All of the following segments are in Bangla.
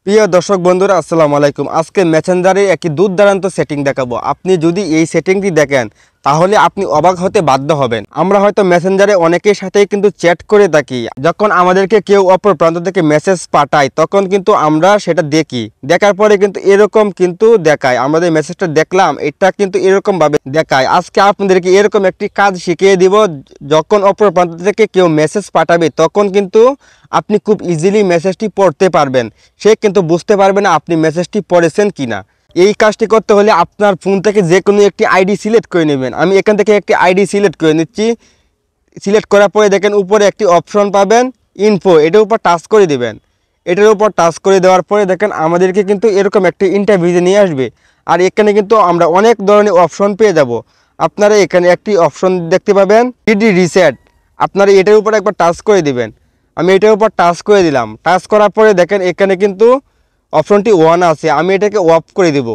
প্রিয় দর্শক বন্ধুরা আসসালামু আলাইকুম। আজকে মেসেঞ্জারে একটি দুর্দান্ত সেটিং দেখাবো। আপনি যদি এই সেটিংটি দেখেন তাহলে আপনি অবাক হতে বাধ্য হবেন। আমরা হয়তো মেসেঞ্জারে অনেকের সাথেই কিন্তু চ্যাট করে থাকি। যখন আমাদেরকে কেউ অপর প্রান্ত থেকে মেসেজ পাঠায় তখন কিন্তু আমরা সেটা দেখি, দেখার পরে কিন্তু এরকম কিন্তু দেখায়, আমাদের মেসেজটা দেখলাম এটা কিন্তু এরকম ভাবে দেখায়। আজকে আপনাদেরকে এরকম একটি কাজ শিখিয়ে দিব। যখন অপর প্রান্ত থেকে কেউ মেসেজ পাঠাবে তখন কিন্তু আপনি খুব ইজিলি মেসেজটি পড়তে পারবেন। সে কিন্তু বুঝতে পারবে না আপনি মেসেজটি পড়েছেন কিনা। এই কাজটি করতে হলে আপনার ফোন থেকে যে কোনো একটি আইডি সিলেক্ট করে নেবেন। আমি এখান থেকে একটি আইডি সিলেক্ট করে নিচ্ছি। সিলেক্ট করার পরে দেখেন উপরে একটি অপশন পাবেন ইনফো, এটার উপর টাচ করে দেবেন। এটার উপর টাচ করে দেওয়ার পরে দেখেন আমাদেরকে কিন্তু এরকম একটি ইন্টারভিউতে নিয়ে আসবে। আর এখানে কিন্তু আমরা অনেক ধরনের অপশন পেয়ে যাব। আপনারা এখানে একটি অপশন দেখতে পাবেন ডিডি রিসেট, আপনারা এটার উপর একবার টাচ করে দিবেন। আমি এটার উপর টাচ করে দিলাম। টাচ করার পরে দেখেন এখানে কিন্তু অপশনটি ওয়ান আছে, আমি এটাকে অফ করে দেব।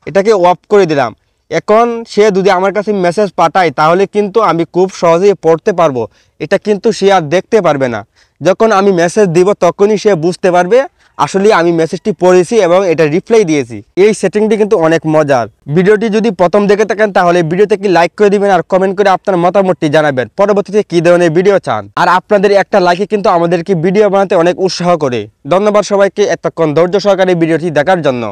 এটাকে অফ করে দিলাম। এখন সে যদি আমার কাছে মেসেজ পাঠায় তাহলে কিন্তু আমি খুব সহজেই পড়তে পারবো। এটা কিন্তু সে আর দেখতে পারবে না। যখন আমি মেসেজ দিব তখনই সে বুঝতে পারবে আসলে আমি মেসেজটি পড়েছি এবং এটা রিপ্লাই দিয়েছি। এই সেটিংটি কিন্তু অনেক মজার। ভিডিওটি যদি প্রথম দেখে থাকেন তাহলে ভিডিওতে একটি লাইক করে দিবেন আর কমেন্ট করে আপনার মতামতটি জানাবেন পরবর্তীতে কী ধরনের ভিডিও চান। আর আপনাদের একটা লাইকে কিন্তু আমাদেরকে ভিডিও বানাতে অনেক উৎসাহ করে। ধন্যবাদ সবাইকে এতক্ষণ ধৈর্য সহকারে ভিডিওটি দেখার জন্য।